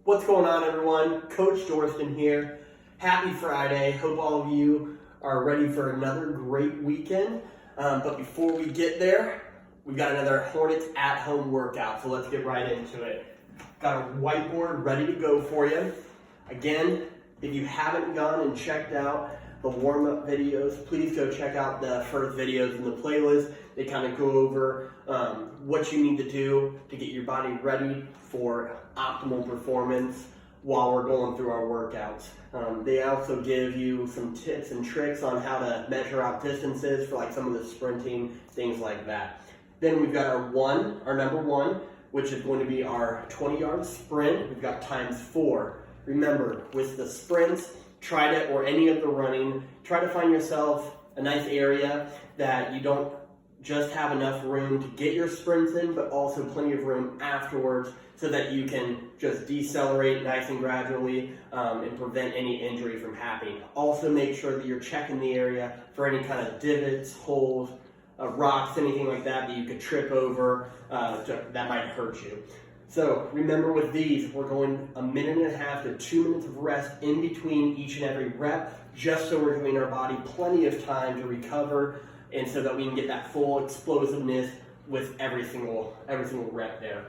What's going on, everyone? Coach Dorston here. Happy Friday. Hope all of you are ready for another great weekend. But before we get there, we've got another Hornets at home workout. So let's get right into it. Got a whiteboard ready to go for you. Again, if you haven't gone and checked out the warm-up videos, please go check out the first videos in the playlist. They kind of go over what you need to do to get your body ready for optimal performance while we're going through our workouts. They also give you some tips and tricks on how to measure out distances for like some of the sprinting, things like that. Then we've got our number one, which is going to be our 20-yard sprint. We've got times 4. Remember, with the sprints, or any of the running, try to find yourself a nice area that you don't just have enough room to get your sprints in, but also plenty of room afterwards so that you can just decelerate nice and gradually and prevent any injury from happening. Also make sure that you're checking the area for any kind of divots, holes, rocks, anything like that that you could trip over that might hurt you. So remember, with these, we're going 1.5 minutes to 2 minutes of rest in between each and every rep, just so we're giving our body plenty of time to recover and so that we can get that full explosiveness with every single rep there.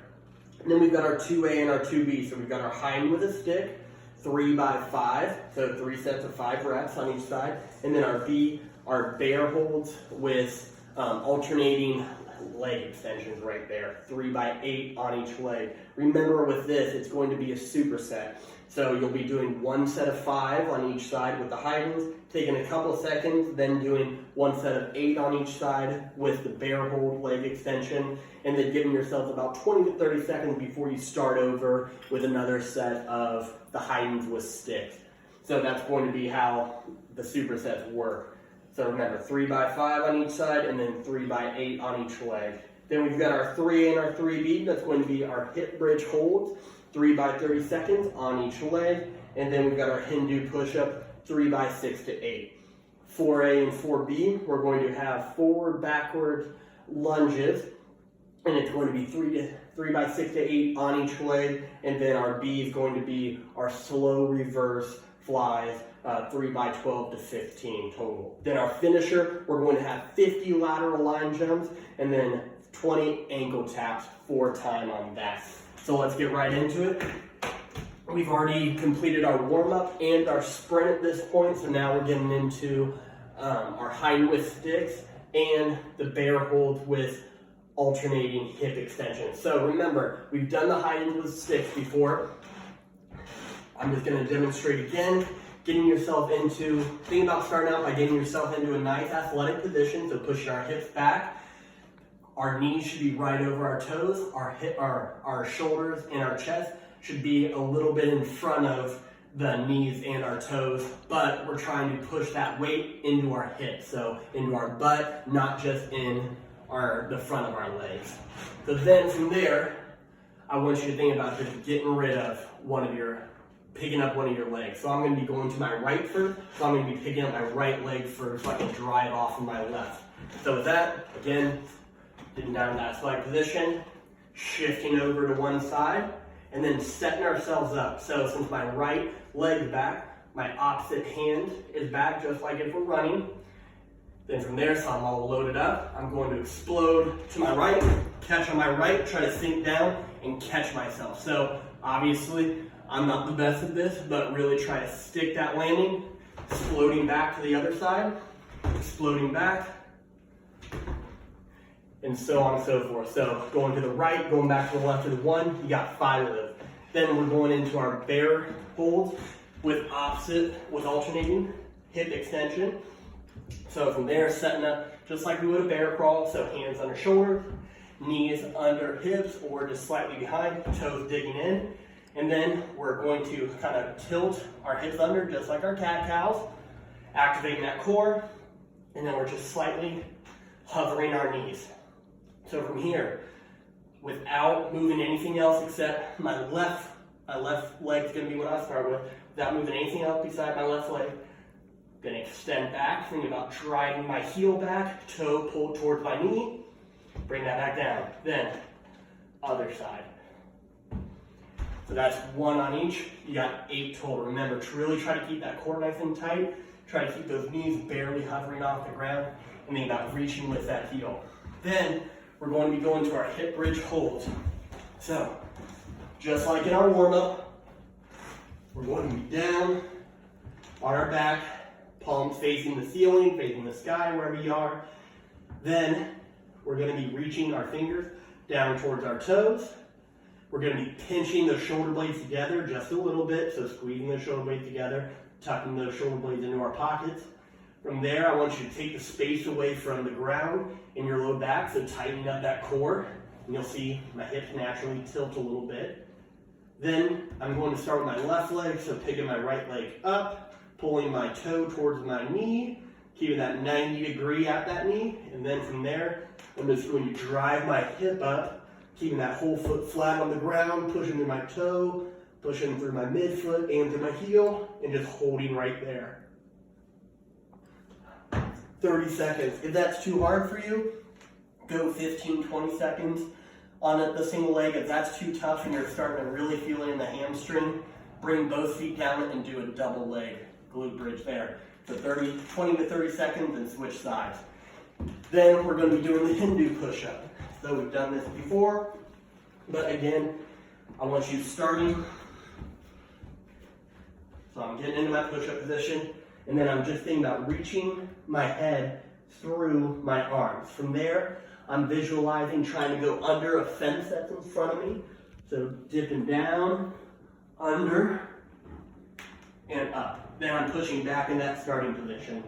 And then we've got our 2A and our 2B. So we've got our Heiden with a stick, 3 by 5, so 3 sets of 5 reps on each side. And then our B, our bear holds with alternating leg extensions right there, 3 by 8 on each leg. Remember, with this, it's going to be a superset. So you'll be doing 1 set of 5 on each side with the Heidens, taking a couple of seconds, then doing 1 set of 8 on each side with the bear hold leg extension, and then giving yourself about 20 to 30 seconds before you start over with another set of the Heidens with sticks. So that's going to be how the supersets work. So remember, 3 by 5 on each side, and then 3 by 8 on each leg. Then we've got our 3A and our 3B. That's going to be our hip bridge holds, 3 by 30 seconds on each leg. And then we've got our Hindu push-up, 3 by 6 to 8. 4A and 4B, we're going to have forward, backward lunges, and it's going to be 3 by 6 to 8 on each leg. And then our B is going to be our slow reverse flies, 3 by 12 to 15 total. Then our finisher, we're going to have 50 lateral line jumps and then 20 ankle taps, 4 time on that. So let's get right into it. We've already completed our warm-up and our sprint at this point, so now we're getting into our Heiden with sticks and the bear hold with alternating hip extensions. So remember, we've done the Heiden with sticks before. I'm just going to demonstrate again. Think about starting out by getting yourself into a nice athletic position, so pushing our hips back. Our knees should be right over our toes. Our shoulders and our chest should be a little bit in front of the knees and our toes, but we're trying to push that weight into our hips, so into our butt, not just in the front of our legs. So then from there, I want you to think about just getting rid of picking up one of your legs. So I'm going to be going to my right first, so I'm going to be picking up my right leg first so I can drive off of my left. So with that, again, getting down in that slight position, shifting over to one side, and then setting ourselves up. So since my right leg is back, my opposite hand is back, just like if we're running. Then from there, so I'm all loaded up, I'm going to explode to my right, catch on my right, try to sink down, and catch myself. So obviously, I'm not the best at this, but really try to stick that landing, exploding back to the other side, exploding back, and so on and so forth. So going to the right, going back to the left of the one, you got 5 of those. Then we're going into our bear holds with alternating hip extension. So from there, setting up just like we would a bear crawl, so hands under shoulders, knees under hips or just slightly behind, toes digging in. And then we're going to kind of tilt our hips under just like our cat-cows, activating that core, and then we're just slightly hovering our knees. So from here, without moving anything else except my left leg is going to be what I start with, without moving anything else beside my left leg, going to extend back, thinking about driving my heel back, toe pulled towards my knee, bring that back down. Then, other side. So that's 1 on each. You got 8 total. Remember to really try to keep that core nice and tight. Try to keep those knees barely hovering off the ground, and then about reaching with that heel. Then we're going to be going to our hip bridge holds. So just like in our warm-up, we're going to be down on our back, palms facing the ceiling, facing the sky, wherever you are. Then we're going to be reaching our fingers down towards our toes. We're going to be pinching the shoulder blades together just a little bit, so squeezing the shoulder blades together, tucking those shoulder blades into our pockets. From there, I want you to take the space away from the ground in your low back, so tightening up that core. And you'll see my hips naturally tilt a little bit. Then I'm going to start with my left leg, so picking my right leg up, pulling my toe towards my knee, keeping that 90 degree at that knee. And then from there, I'm just going to drive my hip up, keeping that whole foot flat on the ground, pushing through my toe, pushing through my midfoot and through my heel, and just holding right there. 30 seconds. If that's too hard for you, go 15, 20 seconds on the single leg. If that's too tough and you're starting to really feel it in the hamstring, bring both feet down and do a double leg glute bridge there. So 20 to 30 seconds and switch sides. Then we're going to be doing the Hindu push-up. So we've done this before, but again, I want you starting. So I'm getting into my push-up position, and then I'm just thinking about reaching my head through my arms. From there, I'm visualizing trying to go under a fence that's in front of me. So dipping down, under, and up. Then I'm pushing back in that starting position.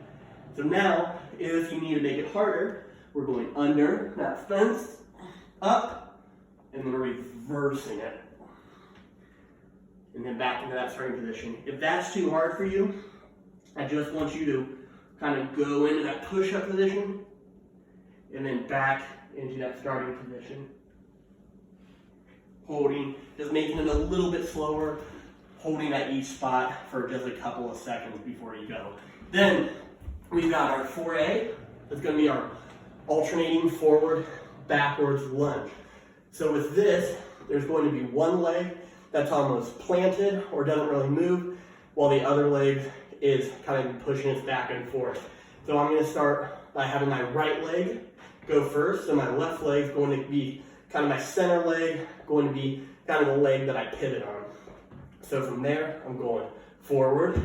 So now, if you need to make it harder, we're going under that fence, up, and then reversing it. And then back into that starting position. If that's too hard for you, I just want you to kind of go into that push-up position, and then back into that starting position. Holding, just making it a little bit slower, holding at each spot for just a couple of seconds before you go. Then we've got our 4A. It's going to be our alternating forward, backwards lunge. So with this, there's going to be one leg that's almost planted or doesn't really move, while the other leg is kind of pushing it back and forth. So I'm going to start by having my right leg go first, so my left leg is going to be kind of my center leg, going to be kind of the leg that I pivot on. So from there, I'm going forward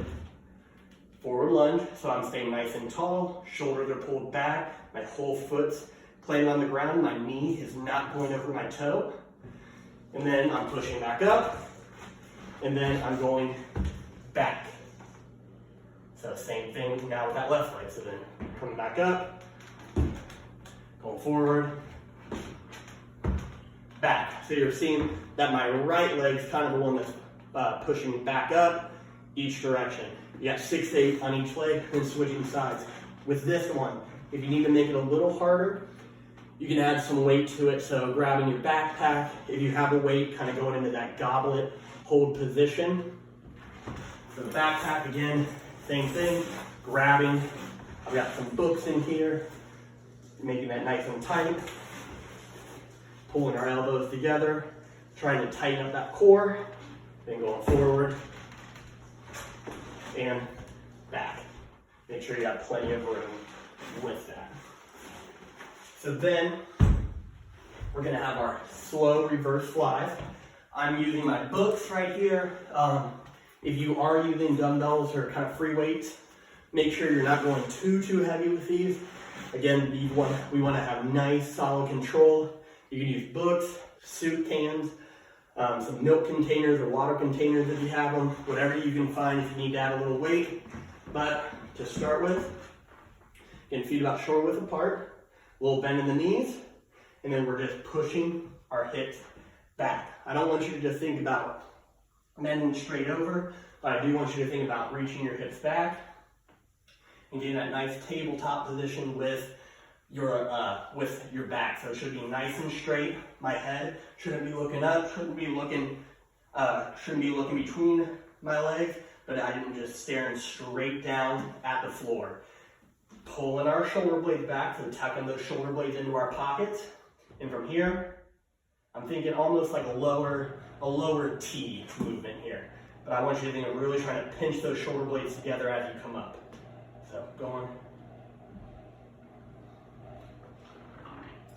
lunge, so I'm staying nice and tall, shoulders are pulled back, my whole foot's planted on the ground, my knee is not going over my toe, and then I'm pushing back up, and then I'm going back. So same thing now with that left leg, so then coming back up, going forward, back. So you're seeing that my right leg's kind of the one that's pushing back up each direction. You got 6 to 8 on each leg, and switching sides. With this one, if you need to make it a little harder, you can add some weight to it. So grabbing your backpack, if you have a weight, kind of going into that goblet hold position. So the backpack again, same thing, grabbing. I've got some books in here, making that nice and tight. Pulling our elbows together, trying to tighten up that core, then going forward and back. Make sure you have plenty of room with that. So then we're gonna have our slow reverse flies. I'm using my books right here. If you are using dumbbells or kind of free weights, make sure you're not going too heavy with these. Again, we want to have nice, solid control. You can use books, soup cans, some milk containers or water containers if you have them, whatever you can find if you need to add a little weight. But to start with, again, feet about shoulder width apart, a little bend in the knees, and then we're just pushing our hips back. I don't want you to just think about bending straight over, but I do want you to think about reaching your hips back and getting that nice tabletop position with your back. So it should be nice and straight. My head shouldn't be looking up, shouldn't be looking between my legs, but I'm just staring straight down at the floor. Pulling our shoulder blades back, so tucking those shoulder blades into our pockets. And from here, I'm thinking almost like a lower a lower T movement here. But I want you to think of really trying to pinch those shoulder blades together as you come up. So going,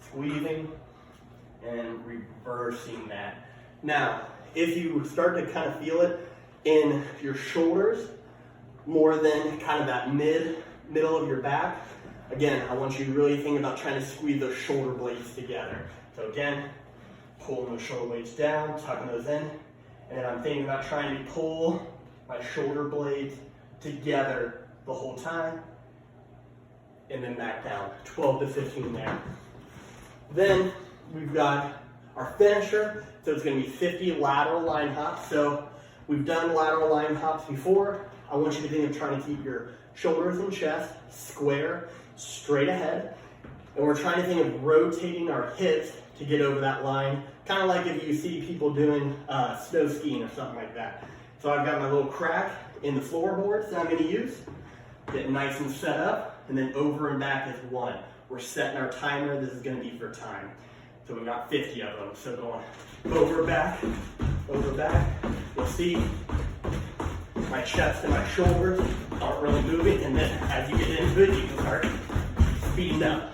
squeezing, and reversing that. Now, if you start to kind of feel it in your shoulders more than kind of that middle of your back, again, I want you to really think about trying to squeeze those shoulder blades together. So again, pulling those shoulder blades down, tucking those in, and then I'm thinking about trying to pull my shoulder blades together the whole time, and then back down, 12 to 15 there. Then we've got our finisher, so it's going to be 50 lateral line hops. So we've done lateral line hops before. I want you to think of trying to keep your shoulders and chest square, straight ahead. And we're trying to think of rotating our hips to get over that line, kind of like if you see people doing snow skiing or something like that. So I've got my little crack in the floorboards that I'm going to use. Get nice and set up, and then over and back is 1. We're setting our timer. This is going to be for time. So we've got 50 of them. So going over, back. You'll see my chest and my shoulders aren't really moving, and then as you get into it, you can start speeding up.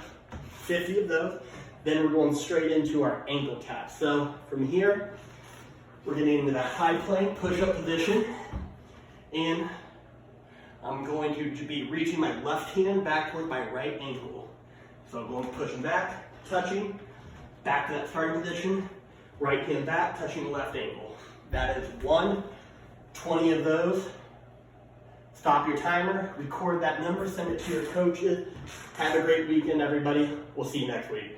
50 of those. Then we're going straight into our ankle taps. So from here, we're getting into that high plank push-up position, and I'm going to be reaching my left hand back toward my right ankle. So I'm going pushing back, touching, back to that starting position, right hand back, touching the left ankle. That is 20 of those. Stop your timer, record that number, send it to your coaches. Have a great weekend, everybody. We'll see you next week.